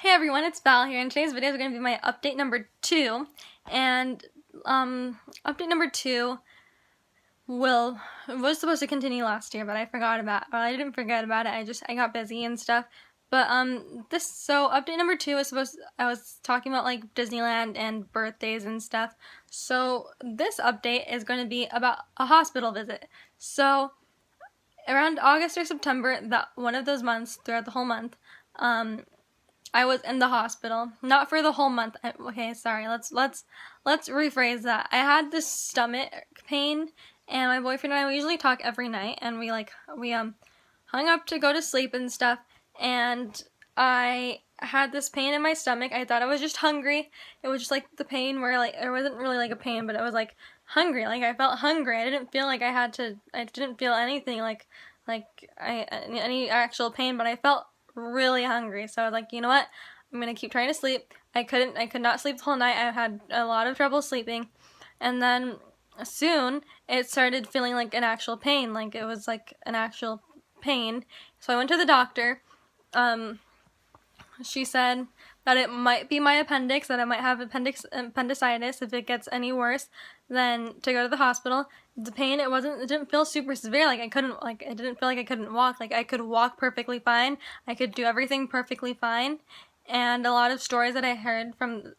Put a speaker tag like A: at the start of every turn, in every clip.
A: Hey everyone, it's Val here, and today's video is going to be my update number 2, and update number 2 was supposed to continue last year, but I didn't forget about it, I got busy and stuff, but update number 2 I was talking about like Disneyland and birthdays and stuff, so this update is going to be about a hospital visit. So around August or September, one of those months, throughout the whole month, I was in the hospital, not for the whole month. Okay, sorry. Let's rephrase that. I had this stomach pain, and my boyfriend and I, we usually talk every night, and we hung up to go to sleep and stuff, and I had this pain in my stomach. I thought I was just hungry. It was just like the pain where like it wasn't really like a pain, but it was like hungry. Like I felt hungry. I didn't feel like I didn't feel anything any actual pain, but I felt really hungry. So I was like, you know what? I'm gonna keep trying to sleep. I could not sleep the whole night. I had a lot of trouble sleeping. And then soon it started feeling like an actual pain. Like it was like an actual pain. So I went to the doctor. She said that it might be my appendix, that I might have appendicitis. If it gets any worse, then to go to the hospital. The pain, it didn't feel super severe. It didn't feel like I couldn't walk. Like I could walk perfectly fine. I could do everything perfectly fine. And a lot of stories that I heard from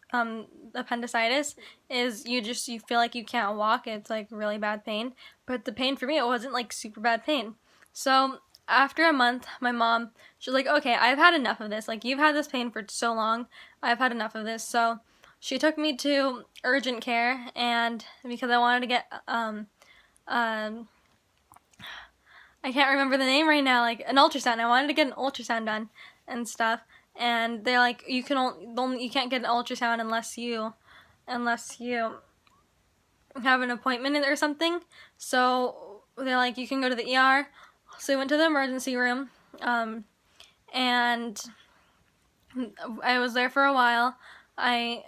A: appendicitis is you feel like you can't walk. It's like really bad pain. But the pain for me, it wasn't like super bad pain. So after a month, my mom, she was like, okay, I've had enough of this. Like, you've had this pain for so long. I've had enough of this. So she took me to urgent care, and because I wanted to get, I can't remember the name right now, like an ultrasound. I wanted to get an ultrasound done and stuff. And they're like, you can't get an ultrasound unless you have an appointment or something. So they're like, you can go to the ER. So I went to the emergency room, and I was there for a while. I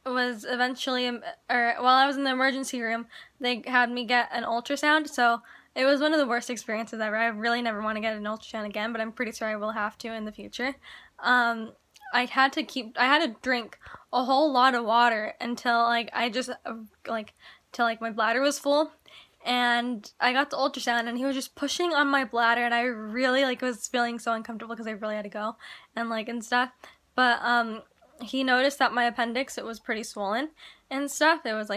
A: was eventually, while I was in the emergency room, they had me get an ultrasound, so it was one of the worst experiences ever. I really never want to get an ultrasound again, but I'm pretty sure I will have to in the future. I had to drink a whole lot of water until till my bladder was full. And I got the ultrasound, and he was just pushing on my bladder, and I really was feeling so uncomfortable because I really had to go and stuff. But he noticed that my appendix, it was pretty swollen and stuff. It was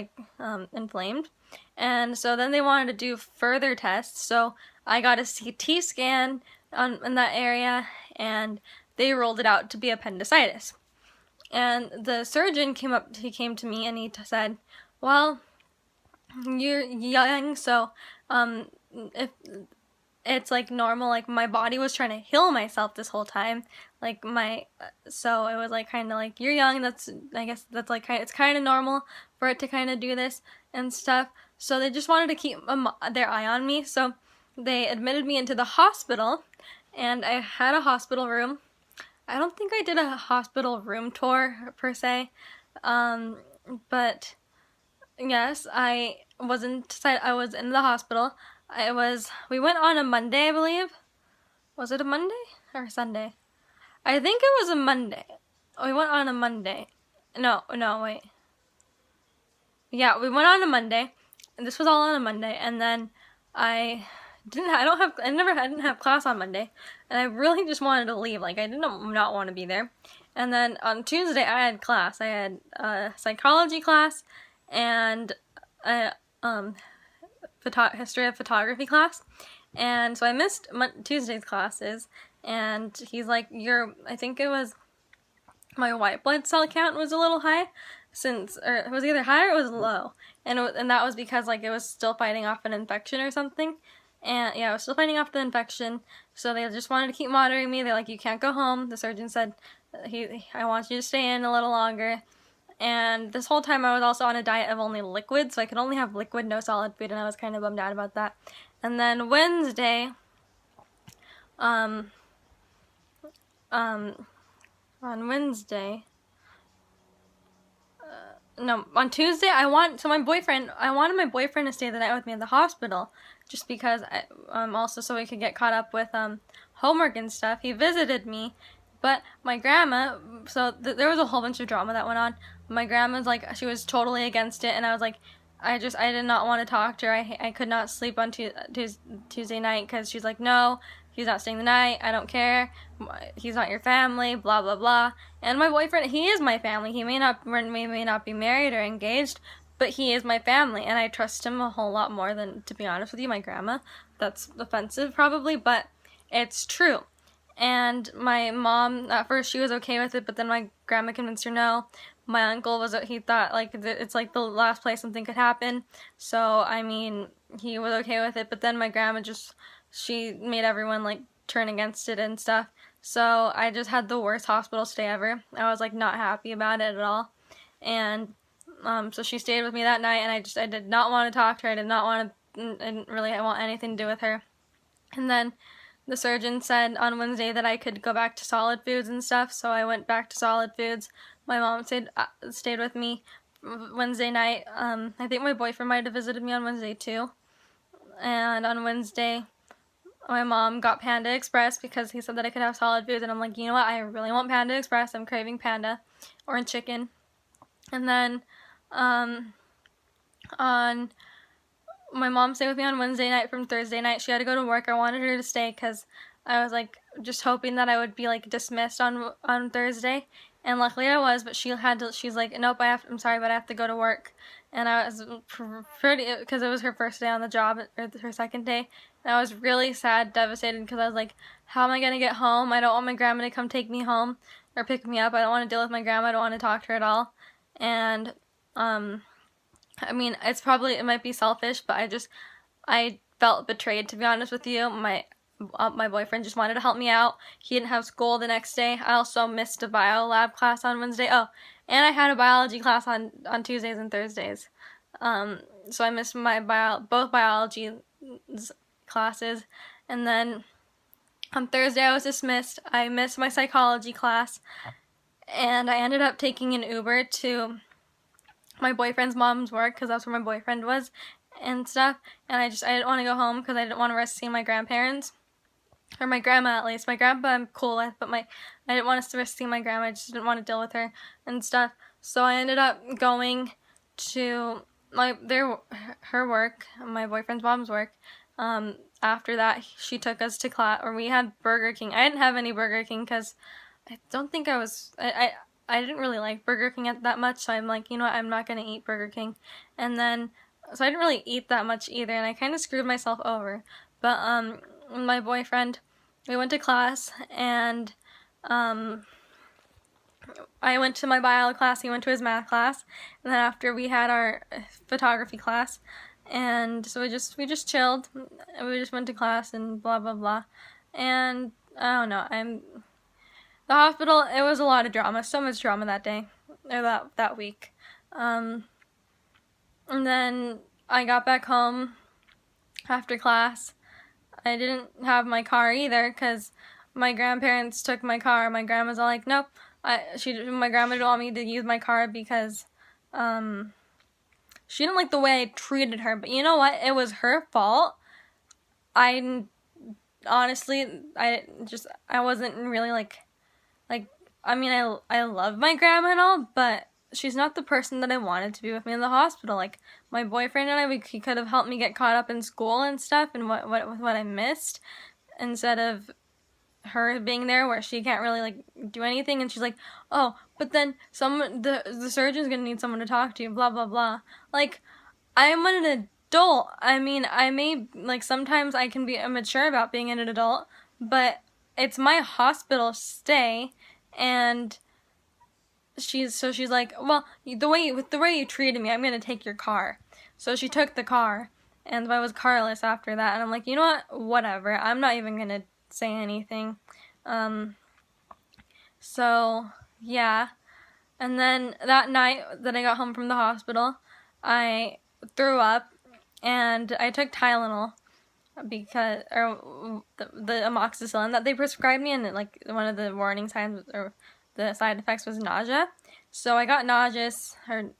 A: inflamed, and so then they wanted to do further tests. So I got a CT scan in that area, and they ruled it out to be appendicitis. And the surgeon came to me, and he said, well, you're young, so if it's normal, my body was trying to heal myself this whole time, so it was kind of you're young, I guess that's it's kind of normal for it to kind of do this and stuff. So they just wanted to keep their eye on me, so they admitted me into the hospital, and I had a hospital room. I don't think I did a hospital room tour per se, but yes, I was in the hospital. We went on a Monday, I believe. Was it a Monday or Sunday? I think it was a Monday. We went on a Monday. No, wait. Yeah, we went on a Monday. And this was all on a Monday, and then I didn't have class on Monday, and I really just wanted to leave. I did not want to be there. And then on Tuesday I had class. I had a psychology class and a history of photography class, and so I missed Tuesday's classes. And he's like, I think it was my white blood cell count was a little high, it was either high or it was low, and that was because it was still fighting off an infection or something. And yeah, I was still fighting off the infection, so they just wanted to keep monitoring me. They're like, you can't go home. The surgeon said, I want you to stay in a little longer. And this whole time I was also on a diet of only liquid, so I could only have liquid, no solid food, and I was kind of bummed out about that. And then Wednesday, on Tuesday, I wanted my boyfriend to stay the night with me in the hospital, just because also so we could get caught up with homework and stuff. He visited me, But my grandma, so there was a whole bunch of drama that went on. My grandma's like, she was totally against it, and I was like, I did not want to talk to her. I could not sleep on Tuesday night because she's like, no, he's not staying the night. I don't care. He's not your family. Blah blah blah. And my boyfriend, he is my family. He may not be married or engaged, but he is my family, and I trust him a whole lot more than, to be honest with you, my grandma. That's offensive probably, but it's true. And my mom, at first she was okay with it, but then my grandma convinced her no. My uncle he thought like it's like the last place something could happen. So, I mean, he was okay with it, but then my grandma she made everyone like turn against it and stuff. So I just had the worst hospital stay ever. I was like not happy about it at all. And so she stayed with me that night, and I did not want to talk to her. I didn't really want anything to do with her. And then the surgeon said on Wednesday that I could go back to solid foods and stuff, so I went back to solid foods. My mom stayed with me Wednesday night. I think my boyfriend might have visited me on Wednesday too. And on Wednesday, my mom got Panda Express because he said that I could have solid foods, and I'm like, you know what, I really want Panda Express. I'm craving panda or chicken. And then on my mom stayed with me on Wednesday night from Thursday night. She had to go to work. I wanted her to stay because I was like just hoping that I would be like dismissed on Thursday, and luckily I was. But she's like, nope, I'm sorry, but I have to go to work. And I was pretty, because it was her first day on the job, or her second day, and I was really sad, devastated, because I was like, how am I gonna get home? I don't want my grandma to come take me home or pick me up. I don't want to deal with my grandma. I don't want to talk to her at all. And I mean, it might be selfish, but I felt betrayed, to be honest with you. My boyfriend just wanted to help me out. He didn't have school the next day. I also missed a bio lab class on Wednesday. Oh, and I had a biology class on Tuesdays and Thursdays. So I missed both biology classes. And then on Thursday I was dismissed. I missed my psychology class, and I ended up taking an Uber to my boyfriend's mom's work, because that's where my boyfriend was and stuff. And I didn't want to go home because I didn't want to risk seeing my grandparents, or my grandma at least. My grandpa I'm cool with, but I didn't want to risk seeing my grandma. I just didn't want to deal with her and stuff. So I ended up going to her work, my boyfriend's mom's work. After that, she took us to class, or we had Burger King. I didn't have any Burger King because I don't think I didn't really like Burger King that much, so I'm like, you know what, I'm not going to eat Burger King. And then, so I didn't really eat that much either, and I kind of screwed myself over. But, my boyfriend, we went to class, and, I went to my bio class, he went to his math class, and then after we had our photography class, and so we just chilled, and we just went to class, and blah, blah, blah. And, I don't know, the hospital, it was a lot of drama, so much drama that day, or that week. And then I got back home after class. I didn't have my car either, because my grandparents took my car. My grandma's all like, nope. My grandma didn't want me to use my car because, she didn't like the way I treated her. But you know what? It was her fault. Honestly, I wasn't really I mean, I love my grandma and all, but she's not the person that I wanted to be with me in the hospital. Like, my boyfriend and he could have helped me get caught up in school and stuff, and what I missed, instead of her being there where she can't really do anything. And she's like, oh, but then the surgeon's gonna need someone to talk to, blah blah blah. Like, I'm an adult. I mean, I may sometimes I can be immature about being an adult, but it's my hospital stay. And she's like, well, the way you treated me, I'm gonna take your car. So she took the car, and I was carless after that. And I'm like, you know what? Whatever. I'm not even gonna say anything. So yeah. And then that night that I got home from the hospital, I threw up, and I took Tylenol because, or the amoxicillin that they prescribed me, and one of the warning signs or the side effects was nausea. So I got nauseous,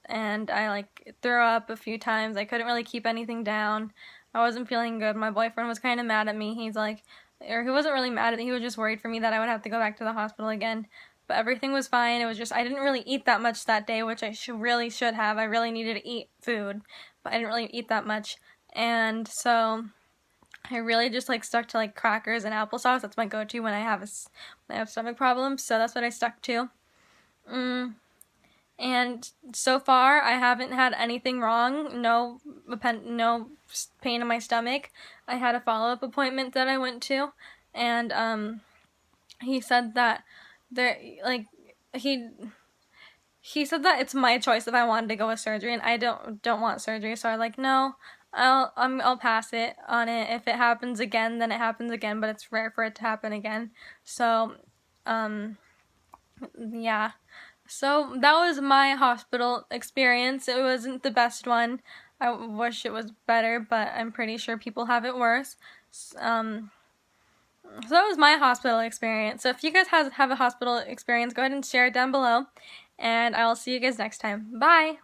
A: and I threw up a few times. I couldn't really keep anything down. I wasn't feeling good. My boyfriend was kind of mad at me. He's like, or he wasn't really mad at me. He was just worried for me that I would have to go back to the hospital again. But everything was fine. It was just I didn't really eat that much that day, which I really should have. I really needed to eat food, but I didn't really eat that much. And so I really just like stuck to like crackers and applesauce. That's my go-to when I have stomach problems. So that's what I stuck to. And so far, I haven't had anything wrong. No pain in my stomach. I had a follow-up appointment that I went to, and he said that there like he said that it's my choice if I wanted to go with surgery, and I don't want surgery. So I'm like, no, I'll pass it on it. If it happens again, then it happens again. But it's rare for it to happen again. So, yeah. So that was my hospital experience. It wasn't the best one. I wish it was better, but I'm pretty sure people have it worse. So that was my hospital experience. So if you guys have a hospital experience, go ahead and share it down below. And I will see you guys next time. Bye!